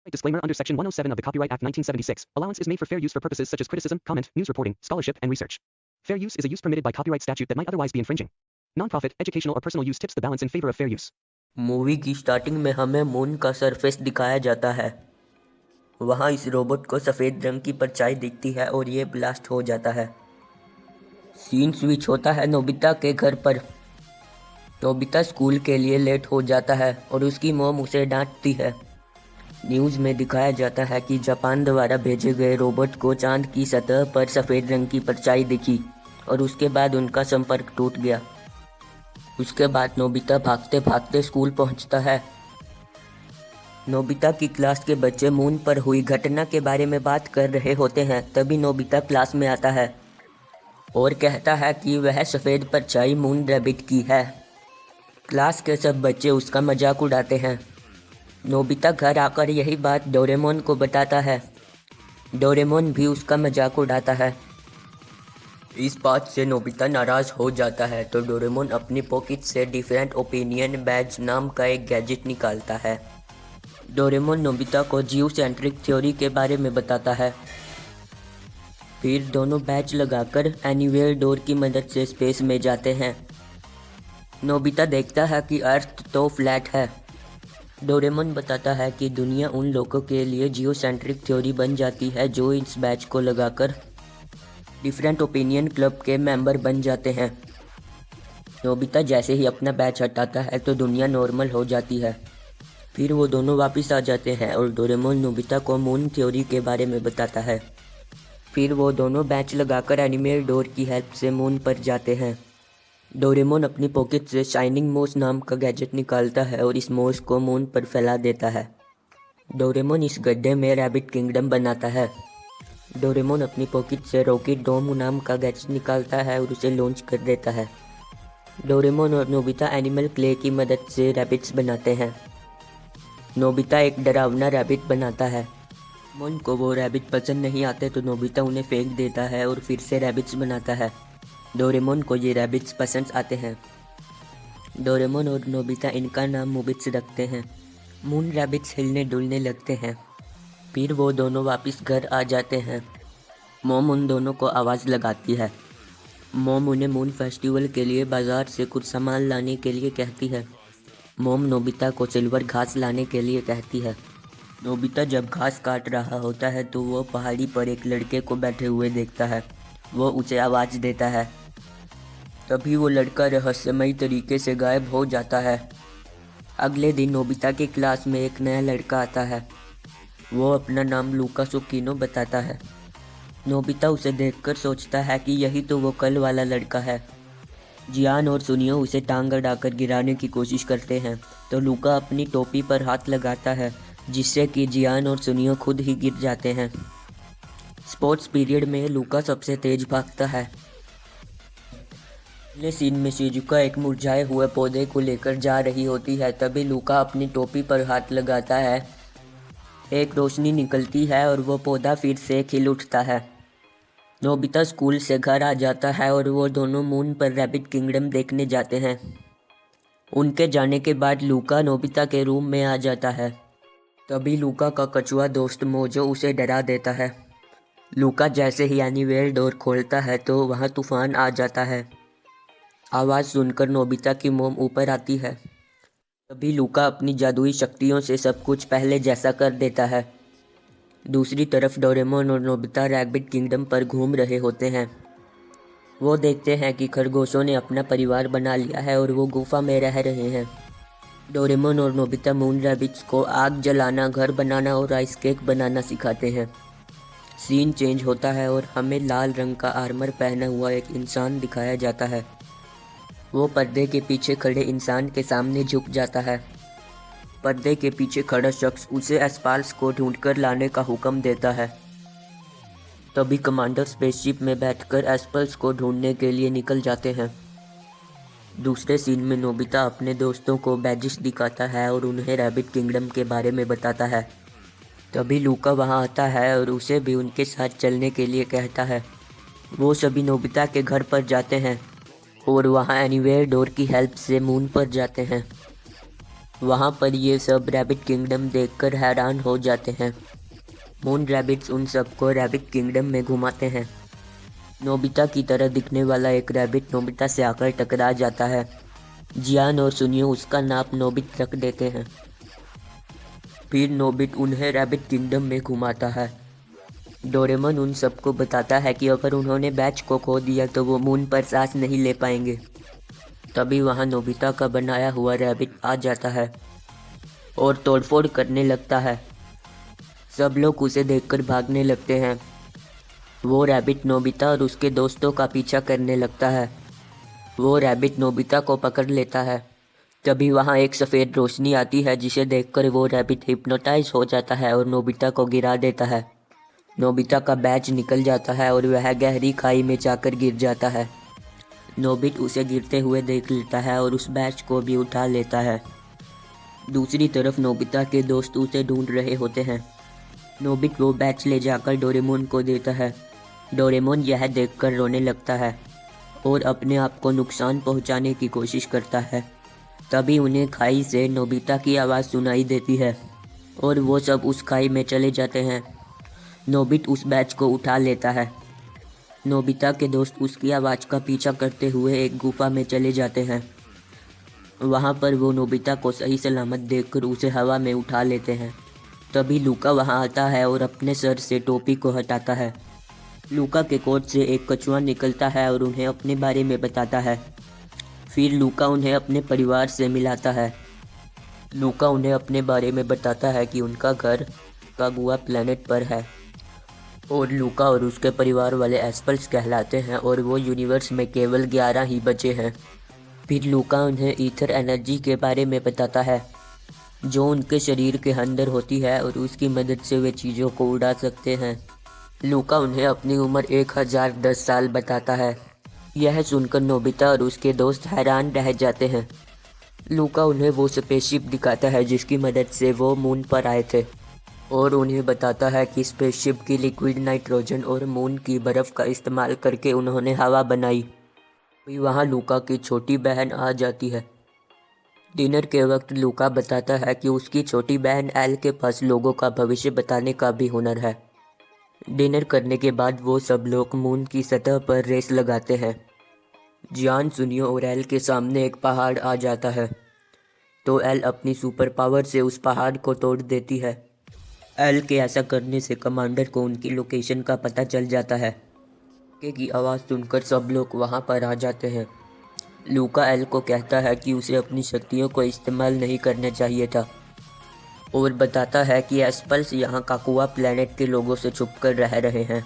Disclaimer under Section 107 of the Copyright Act 1976. Allowance is made for fair use for purposes such as criticism, comment, news reporting, scholarship, and research. Fair use is a use permitted by copyright statute that might otherwise be infringing. Non-profit, educational or personal use tips the balance in favor of fair use. Movie की starting में हमें moon का surface दिखाया जाता है। वहाँ इस robot को सफ़ेद रंग की परछाई दिखती है और ये ब्लास्ट हो जाता है। सीन स्विच होता है नोबिता के घर पर। नोबिता स्कूल के लिए लेट हो जाता है और उसकी मॉम उसे डांटती है। न्यूज़ में दिखाया जाता है कि जापान द्वारा भेजे गए रोबोट को चांद की सतह पर सफ़ेद रंग की परछाई दिखी और उसके बाद उनका संपर्क टूट गया। उसके बाद नोबिता भागते भागते स्कूल पहुंचता है। नोबिता की क्लास के बच्चे मून पर हुई घटना के बारे में बात कर रहे होते हैं। तभी नोबिता क्लास में आता है और कहता है कि वह सफ़ेद परछाई मून रैबिट की है। क्लास के सब बच्चे उसका मजाक उड़ाते हैं। नोबिता घर आकर यही बात डोरेमोन को बताता है। डोरेमोन भी उसका मजाक उड़ाता है। इस बात से नोबिता नाराज़ हो जाता है तो डोरेमोन अपनी पॉकेट से डिफरेंट ओपिनियन बैज नाम का एक गैजेट निकालता है। डोरेमोन नोबिता को जियो सेंट्रिक थ्योरी के बारे में बताता है। फिर दोनों बैच लगाकर एनीवेयर डोर की मदद से स्पेस में जाते हैं। नोबिता देखता है कि अर्थ तो फ्लैट है। डोरेमोन बताता है कि दुनिया उन लोगों के लिए जियो सेंट्रिक थ्योरी बन जाती है जो इस बैच को लगाकर डिफरेंट ओपिनियन क्लब के मेंबर बन जाते हैं। नोबिता जैसे ही अपना बैच हटाता है तो दुनिया नॉर्मल हो जाती है। फिर वो दोनों वापस आ जाते हैं और डोरेमोन नोबिता को मून थ्योरी के बारे में बताता है। फिर वो दोनों बैच लगाकर एनीमेयर डोर की हेल्प से मून पर जाते हैं। डोरेमोन अपनी पॉकेट से शाइनिंग मोस नाम का गैजेट निकालता है और इस मोस को मून पर फैला देता है। डोरेमोन इस गड्ढे में रैबिट किंगडम बनाता है। डोरेमोन अपनी पॉकेट से रॉकेट डोम नाम का गैजेट निकालता है और उसे लॉन्च कर देता है। डोरेमोन और नोबिता एनिमल क्ले की मदद से रैबिट्स बनाते हैं। नोबिता एक डरावना रैबिट बनाता है। मोन को वो रैबिट पसंद नहीं आते तो नोबिता उन्हें फेंक देता है और फिर से रैबिट्स बनाता है। डोरेमोन को ये रैबिट्स पसंद आते हैं। डोरेमोन और नोबिता इनका नाम मुबिट्स रखते हैं। मून रैबिट्स हिलने डुलने लगते हैं। फिर वो दोनों वापस घर आ जाते हैं। मॉम उन दोनों को आवाज़ लगाती है। मॉम उन्हें मून फेस्टिवल के लिए बाज़ार से कुछ सामान लाने के लिए कहती है। मॉम नोबिता को सिल्वर घास लाने के लिए कहती है। नोबिता जब घास काट रहा होता है तो वो पहाड़ी पर एक लड़के को बैठे हुए देखता है। वो उसे आवाज़ देता है। तभी वो लड़का रहस्यमयी तरीके से गायब हो जाता है। अगले दिन नोबिता की क्लास में एक नया लड़का आता है। वो अपना नाम लूका सुकीनो बताता है। नोबिता उसे देखकर सोचता है कि यही तो वो कल वाला लड़का है। जियान और सुनियो उसे टांग अड़ाकर गिराने की कोशिश करते हैं तो लूका अपनी टोपी पर हाथ लगाता है जिससे कि जियान और सुनियो खुद ही गिर जाते हैं। स्पोर्ट्स पीरियड में लूका सबसे तेज भागता है। अगले सीन में शिजुका एक मुरझाए हुए पौधे को लेकर जा रही होती है। तभी लूका अपनी टोपी पर हाथ लगाता है। एक रोशनी निकलती है और वो पौधा फिर से खिल उठता है। नोबिता स्कूल से घर आ जाता है और वो दोनों मून पर रैबिट किंगडम देखने जाते हैं। उनके जाने के बाद लूका नोबिता के रूम में आ जाता है। तभी लूका का कछुआ दोस्त मोजो उसे डरा देता है। लूका जैसे ही एनीवेयर डोर खोलता है तो वहाँ तूफान आ जाता है। आवाज़ सुनकर नोबिता की मोम ऊपर आती है। तभी लूका अपनी जादुई शक्तियों से सब कुछ पहले जैसा कर देता है। दूसरी तरफ डोरेमोन और नोबिता रैबिट किंगडम पर घूम रहे होते हैं। वो देखते हैं कि खरगोशों ने अपना परिवार बना लिया है और वो गुफा में रह रहे हैं। डोरेमोन और नोबिता मून रैबिट्स को आग जलाना, घर बनाना और आइस केक बनाना सिखाते हैं। सीन चेंज होता है और हमें लाल रंग का आर्मर पहना हुआ एक इंसान दिखाया जाता है। वो पर्दे के पीछे खड़े इंसान के सामने झुक जाता है। पर्दे के पीछे खड़ा शख्स उसे एस्पाल्स को ढूंढकर लाने का हुक्म देता है। तभी कमांडर स्पेसशिप में बैठकर एस्पल्स को ढूंढने के लिए निकल जाते हैं। दूसरे सीन में नोबिता अपने दोस्तों को बैजिस दिखाता है और उन्हें रैबिट किंगडम के बारे में बताता है। तभी लूका वहां आता है और उसे भी उनके साथ चलने के लिए कहता है। वो सभी नोबिता के घर पर जाते हैं और वहां एनीवेयर डोर की हेल्प से मून पर जाते हैं। वहाँ पर ये सब रैबिट किंगडम देखकर हैरान हो जाते हैं। मून रैबिट्स उन सबको रैबिट किंगडम में घुमाते हैं। नोबिता की तरह दिखने वाला एक रैबिट नोबिता से आकर टकरा जाता है। जियान और सुनियो उसका नाम नोबित रख देते हैं। फिर नोबित उन्हें रैबिट किंगडम में घुमाता है। डोरेमोन उन सबको बताता है कि अगर उन्होंने बैच को खो दिया तो वो मून पर सांस नहीं ले पाएंगे। तभी वहाँ नोबिता का बनाया हुआ रैबिट आ जाता है और तोड़फोड़ करने लगता है। सब लोग उसे देखकर भागने लगते हैं। वो रैबिट नोबिता और उसके दोस्तों का पीछा करने लगता है। वो रैबिट नोबिता को पकड़ लेता है। तभी वहाँ एक सफ़ेद रोशनी आती है जिसे देखकर वो रैबिट हिप्नोटाइज हो जाता है और नोबिता को गिरा देता है। नोबिता का बैच निकल जाता है और वह गहरी खाई में जाकर गिर जाता है। नोबित उसे गिरते हुए देख लेता है और उस बैच को भी उठा लेता है। दूसरी तरफ नोबिता के दोस्त उसे ढूंढ रहे होते हैं। नोबित वो बैच ले जाकर डोरेमोन को देता है। डोरेमोन यह देखकर रोने लगता है और अपने आप को नुकसान पहुंचाने की कोशिश करता है। तभी उन्हें खाई से नोबिता की आवाज़ सुनाई देती है और वो सब उस खाई में चले जाते हैं। नोबित उस बैच को उठा लेता है। नोबिता के दोस्त उसकी आवाज़ का पीछा करते हुए एक गुफा में चले जाते हैं। वहाँ पर वो नोबिता को सही सलामत देखकर उसे हवा में उठा लेते हैं। तभी लूका वहाँ आता है और अपने सर से टोपी को हटाता है। लूका के कोट से एक कछुआ निकलता है और उन्हें अपने बारे में बताता है। फिर लूका उन्हें अपने परिवार से मिलाता है। लूका उन्हें अपने बारे में बताता है कि उनका घर कागुआ प्लैनेट पर है और लूका और उसके परिवार वाले एस्पल्स कहलाते हैं और वो यूनिवर्स में केवल 11 ही बचे हैं। फिर लूका उन्हें ईथर एनर्जी के बारे में बताता है जो उनके शरीर के अंदर होती है और उसकी मदद से वे चीज़ों को उड़ा सकते हैं। लूका उन्हें अपनी उम्र 1010 साल बताता है। यह सुनकर नोबिता और उसके दोस्त हैरान रह जाते हैं। लूका उन्हें वो स्पेसशिप दिखाता है जिसकी मदद से वो मून पर आए थे और उन्हें बताता है कि स्पेसशिप की लिक्विड नाइट्रोजन और मून की बर्फ़ का इस्तेमाल करके उन्होंने हवा बनाई। फिर वहाँ लूका की छोटी बहन आ जाती है। डिनर के वक्त लूका बताता है कि उसकी छोटी बहन एल के पास लोगों का भविष्य बताने का भी हुनर है। डिनर करने के बाद वो सब लोग मून की सतह पर रेस लगाते हैं। जियान, सुनियो और एल के सामने एक पहाड़ आ जाता है तो एल अपनी सुपर पावर से उस पहाड़ को तोड़ देती है। एल के ऐसा करने से कमांडर को उनकी लोकेशन का पता चल जाता है। की आवाज़ सुनकर सब लोग वहाँ पर आ जाते हैं। लूका एल को कहता है कि उसे अपनी शक्तियों को इस्तेमाल नहीं करना चाहिए था और बताता है कि एस्पल्स यहाँ काकुआ प्लैनेट के लोगों से छुपकर रह रहे हैं।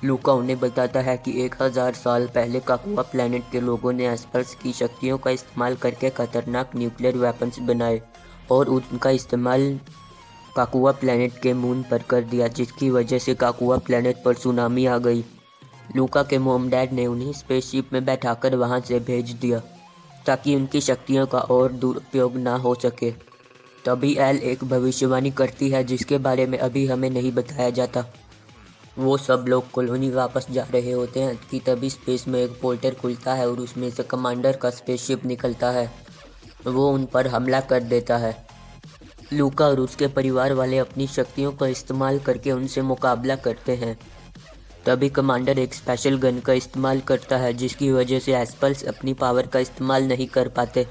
लूका उन्हें बताता है कि 1000 साल पहले काकुआ प्लैनेट के लोगों ने एस्पल्स की शक्तियों का इस्तेमाल करके खतरनाक न्यूक्लियर वेपन्स बनाए और उनका इस्तेमाल काकुआ प्लैनेट के मून पर कर दिया, जिसकी वजह से काकुआ प्लैनेट पर सुनामी आ गई। लूका के मॉम डैड ने उन्हें स्पेसशिप में बैठाकर वहां से भेज दिया ताकि उनकी शक्तियों का और दुरुपयोग ना हो सके। तभी एल एक भविष्यवाणी करती है जिसके बारे में अभी हमें नहीं बताया जाता। वो सब लोग कॉलोनी वापस जा रहे होते हैं कि तभी स्पेस में एक पोर्टल खुलता है और उसमें से कमांडर का स्पेसशिप निकलता है। वो उन पर हमला कर देता है। लूका और उसके परिवार वाले अपनी शक्तियों का इस्तेमाल करके उनसे मुकाबला करते हैं। तभी कमांडर एक स्पेशल गन का इस्तेमाल करता है जिसकी वजह से एस्पल्स अपनी पावर का इस्तेमाल नहीं कर पाते।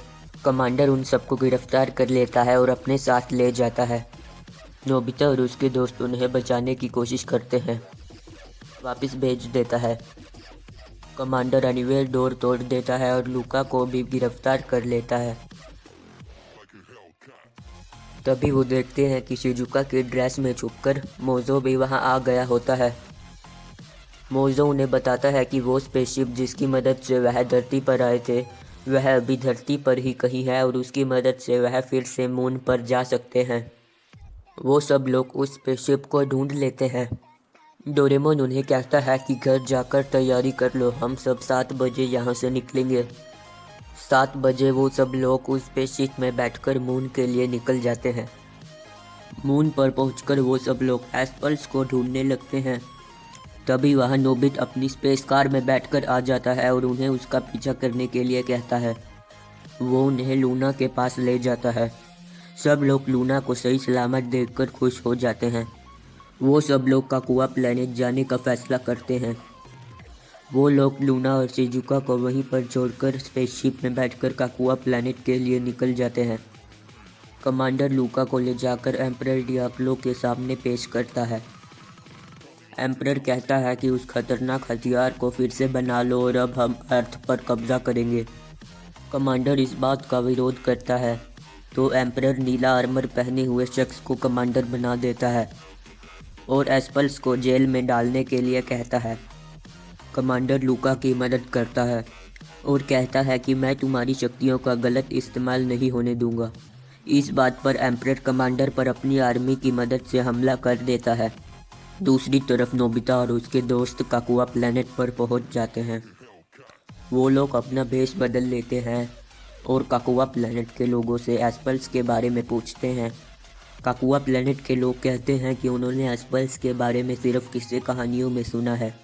कमांडर उन सबको गिरफ्तार कर लेता है और अपने साथ ले जाता है। नोबिता और उसके दोस्त उन्हें बचाने की कोशिश करते हैं, वापस भेज देता है। कमांडर अनिवेल डोर तोड़ देता है और लूका को भी गिरफ्तार कर लेता है। तभी वो देखते हैं कि शिजुका की ड्रेस में छुपकर मोजो भी वहां आ गया होता है। मोजो उन्हें बताता है कि वो स्पेसशिप जिसकी मदद से वह धरती पर आए थे वह अभी धरती पर ही कहीं है और उसकी मदद से वह फिर से मून पर जा सकते हैं। वो सब लोग उस स्पेसशिप को ढूंढ लेते हैं। डोरेमोन उन्हें कहता है कि घर जाकर तैयारी कर लो, हम सब 7 बजे यहाँ से निकलेंगे। 7 बजे वो सब लोग उस स्पेसशिप में बैठकर मून के लिए निकल जाते हैं। मून पर पहुंचकर वो सब लोग एस्पल्स को ढूंढने लगते हैं। तभी वहाँ नोबित अपनी स्पेस कार में बैठकर आ जाता है और उन्हें उसका पीछा करने के लिए कहता है। वो उन्हें लूना के पास ले जाता है। सब लोग लूना को सही सलामत देखकर खुश हो जाते हैं। वो सब लोग काकुआ प्लैनेट जाने का फैसला करते हैं। वो लोग लूना और शिजुका को वहीं पर छोड़कर स्पेसशिप में बैठकर काकुआ प्लैनेट के लिए निकल जाते हैं। कमांडर लूका को ले जाकर एम्परर डियाब्लो के सामने पेश करता है। एम्परर कहता है कि उस खतरनाक हथियार को फिर से बना लो और अब हम अर्थ पर कब्जा करेंगे। कमांडर इस बात का विरोध करता है तो एम्परर नीला आर्मर पहने हुए शख्स को कमांडर बना देता है और एस्पल्स को जेल में डालने के लिए कहता है। कमांडर लूका की मदद करता है और कहता है कि मैं तुम्हारी शक्तियों का गलत इस्तेमाल नहीं होने दूंगा। इस बात पर एम्परर कमांडर पर अपनी आर्मी की मदद से हमला कर देता है। दूसरी तरफ नोबिता और उसके दोस्त काकुआ प्लैनेट पर पहुंच जाते हैं। वो लोग अपना भेष बदल लेते हैं और काकुआ प्लैनेट के लोगों से एस्पल्स के बारे में पूछते हैं। काकुआ प्लैनेट के लोग कहते हैं कि उन्होंने एस्पल्स के बारे में सिर्फ किस्से कहानियों में सुना है।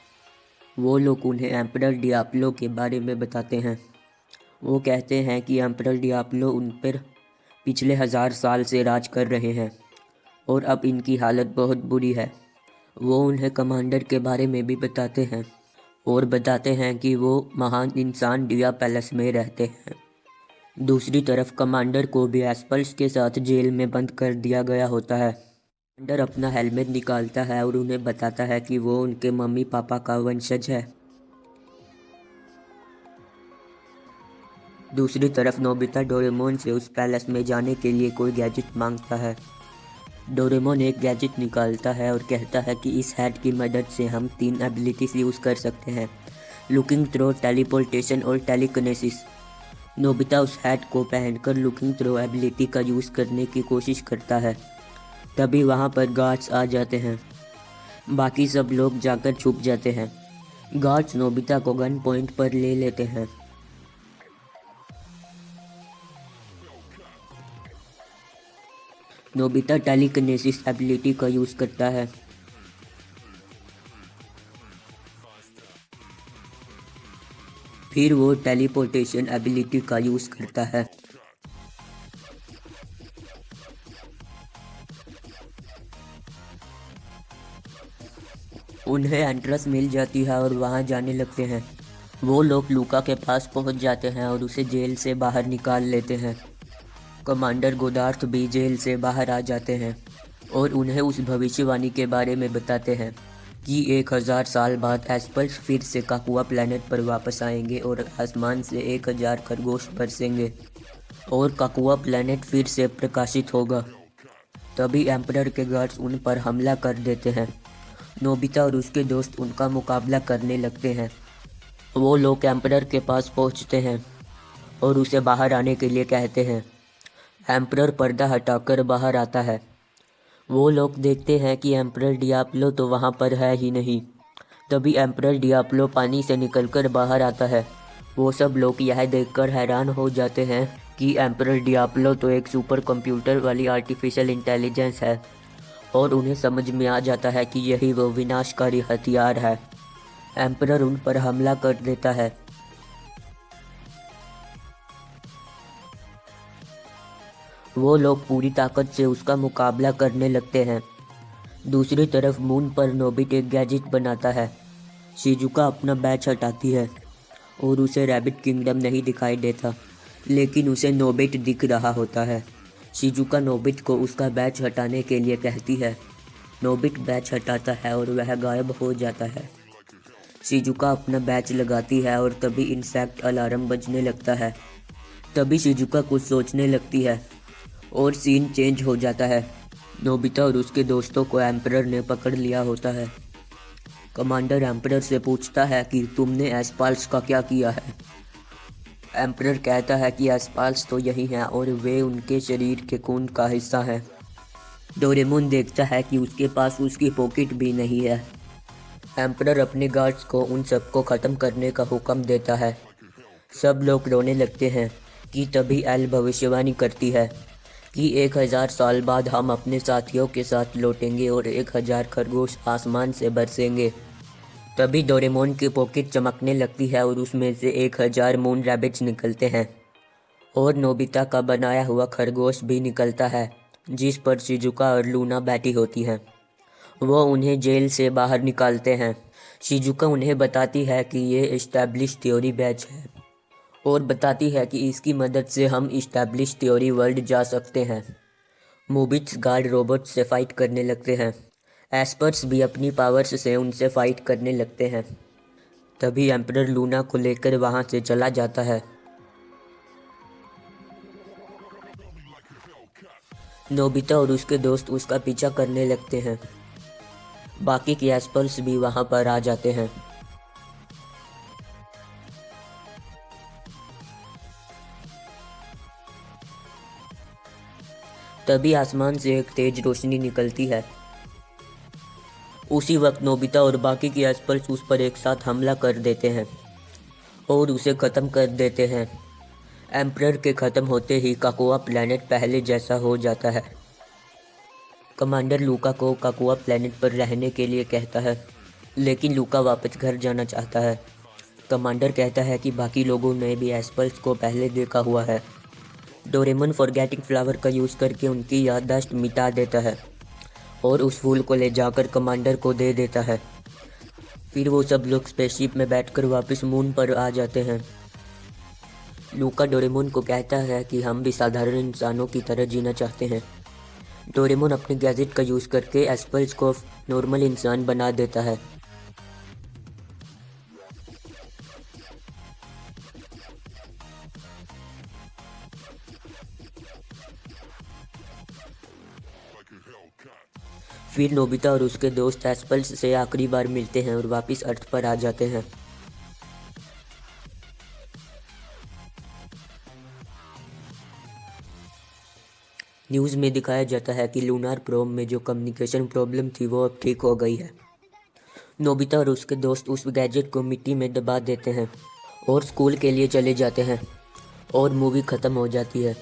वो लोग उन्हें एम्परर डियाब्लो के बारे में बताते हैं। वो कहते हैं कि एम्परर डियाब्लो उन पर पिछले 1000 साल से राज कर रहे हैं और अब इनकी हालत बहुत बुरी है। वो उन्हें कमांडर के बारे में भी बताते हैं और बताते हैं कि वो महान इंसान डिया पैलेस में रहते हैं। दूसरी तरफ कमांडर को भी एस्पल्स के साथ जेल में बंद कर दिया गया होता है। कमांडर अपना हेलमेट निकालता है और उन्हें बताता है कि वो उनके मम्मी पापा का वंशज है। दूसरी तरफ नोबिता डोरेमोन से उस पैलेस में जाने के लिए कोई गैजेट मांगता है। डोरेमोन एक गैजेट निकालता है और कहता है कि इस हैट की मदद से हम 3 एबिलिटीज यूज़ कर सकते हैं, लुकिंग थ्रो, टेलीपोर्टेशन और टेलीकिनेसिस। नोबिता उस हैट को पहनकर लुकिंग थ्रो एबिलिटी का यूज़ करने की कोशिश करता है। तभी वहाँ पर गार्ड्स आ जाते हैं। बाकी सब लोग जाकर छुप जाते हैं। गार्ड्स नोबिता को गन पॉइंट पर ले लेते हैं। नोबिता टेलीकिनेसिस एबिलिटी का यूज़ करता है। फिर वो टेलीपोर्टेशन एबिलिटी का यूज़ करता है। उन्हें एंट्रेंस मिल जाती है और वहाँ जाने लगते हैं। वो लोग लूका के पास पहुँच जाते हैं और उसे जेल से बाहर निकाल लेते हैं। कमांडर गोदार्थ भी जेल से बाहर आ जाते हैं और उन्हें उस भविष्यवाणी के बारे में बताते हैं कि 1000 साल बाद एस्पल्स फिर से काकुआ प्लैनेट पर वापस आएंगे और आसमान से 1000 खरगोश बरसेंगे और काकुआ प्लैनेट फिर से प्रकाशित होगा। तभी एम्परर के गार्ड्स उन पर हमला कर देते हैं। नोबिता और उसके दोस्त उनका मुकाबला करने लगते हैं। वो लोग एम्परर के पास पहुंचते हैं और उसे बाहर आने के लिए कहते हैं। एम्परर पर्दा हटाकर बाहर आता है। वो लोग देखते हैं कि एम्परर डियाब्लो तो वहाँ पर है ही नहीं। तभी एम्परर डियाब्लो पानी से निकलकर बाहर आता है। वो सब लोग यह देखकर हैरान हो जाते हैं कि एम्परर डियाब्लो तो एक सुपर कंप्यूटर वाली आर्टिफिशियल इंटेलिजेंस है और उन्हें समझ में आ जाता है कि यही वो विनाशकारी हथियार है। एम्परर उन पर हमला कर देता है। वो लोग पूरी ताकत से उसका मुकाबला करने लगते हैं। दूसरी तरफ मून पर नोबिट एक गैजेट बनाता है। शिजुका अपना बैच हटाती है और उसे रैबिट किंगडम नहीं दिखाई देता, लेकिन उसे नोबिट दिख रहा होता है। शिजुका नोबिट को उसका बैच हटाने के लिए कहती है। नोबिट बैच हटाता है और वह गायब हो जाता है। शिजुका अपना बैच लगाती है और तभी इंसेक्ट अलार्म बजने लगता है। तभी शिजुका कुछ सोचने लगती है और सीन चेंज हो जाता है। नोबिता और उसके दोस्तों को एम्परर ने पकड़ लिया होता है। कमांडर एम्परर से पूछता है कि तुमने एस्पाल्स का क्या किया है। एम्परर कहता है कि एस्पाल्स तो यही हैं और वे उनके शरीर के खून का हिस्सा हैं। डोरेमोन देखता है कि उसके पास उसकी पॉकेट भी नहीं है। एम्परर अपने गार्ड्स को उन सबको ख़त्म करने का हुक्म देता है। सब लोग रोने लगते हैं कि तभी एल भविष्यवाणी करती है कि 1000 साल बाद हम अपने साथियों के साथ लौटेंगे और 1000 खरगोश आसमान से बरसेंगे। तभी डोरेमोन की पॉकेट चमकने लगती है और उसमें से 1000 मून रैबिट्स निकलते हैं और नोबिता का बनाया हुआ खरगोश भी निकलता है, जिस पर शिजुका और लूना बैठी होती हैं। वो उन्हें जेल से बाहर निकालते हैं। शिजुका उन्हें बताती है कि ये इस्टेब्लिश थ्योरी बैच है और बताती है कि इसकी मदद से हम इस्टेब्लिश थ्योरी वर्ल्ड जा सकते हैं। मोबिट्स गार्ड रोबोट से फाइट करने लगते हैं। एस्पर्स भी अपनी पावर्स से उनसे फाइट करने लगते हैं। तभी एम्परर लूना को लेकर वहाँ से चला जाता है। नोबिता और उसके दोस्त उसका पीछा करने लगते हैं। बाकी के एस्पर्स भी वहाँ पर आ जाते हैं। तभी आसमान से एक तेज रोशनी निकलती है। उसी वक्त नोबिता और बाकी के एस्पर्स उस पर एक साथ हमला कर देते हैं और उसे ख़त्म कर देते हैं। एम्परर के ख़त्म होते ही काकोआ प्लैनेट पहले जैसा हो जाता है। कमांडर लूका को काकोआ प्लैनेट पर रहने के लिए कहता है, लेकिन लूका वापस घर जाना चाहता है। कमांडर कहता है कि बाकी लोगों ने भी एस्पर्स को पहले देखा हुआ है। डोरेमोन फॉरगेटिंग फ्लावर का यूज़ करके उनकी याददाश्त मिटा देता है और उस फूल को ले जाकर कमांडर को दे देता है। फिर वो सब लोग स्पेसशिप में बैठकर वापस मून पर आ जाते हैं। लूका डोरेमोन को कहता है कि हम भी साधारण इंसानों की तरह जीना चाहते हैं। डोरेमोन अपने गैजेट का यूज़ करके एस्पर्स को नॉर्मल इंसान बना देता है। फिर नोबिता और उसके दोस्त एस्पर्स से आखिरी बार मिलते हैं और वापस अर्थ पर आ जाते हैं। न्यूज़ में दिखाया जाता है कि लूनार प्रोब में जो कम्युनिकेशन प्रॉब्लम थी वो अब ठीक हो गई है। नोबिता और उसके दोस्त उस गैजेट को मिट्टी में दबा देते हैं और स्कूल के लिए चले जाते हैं और मूवी ख़त्म हो जाती है।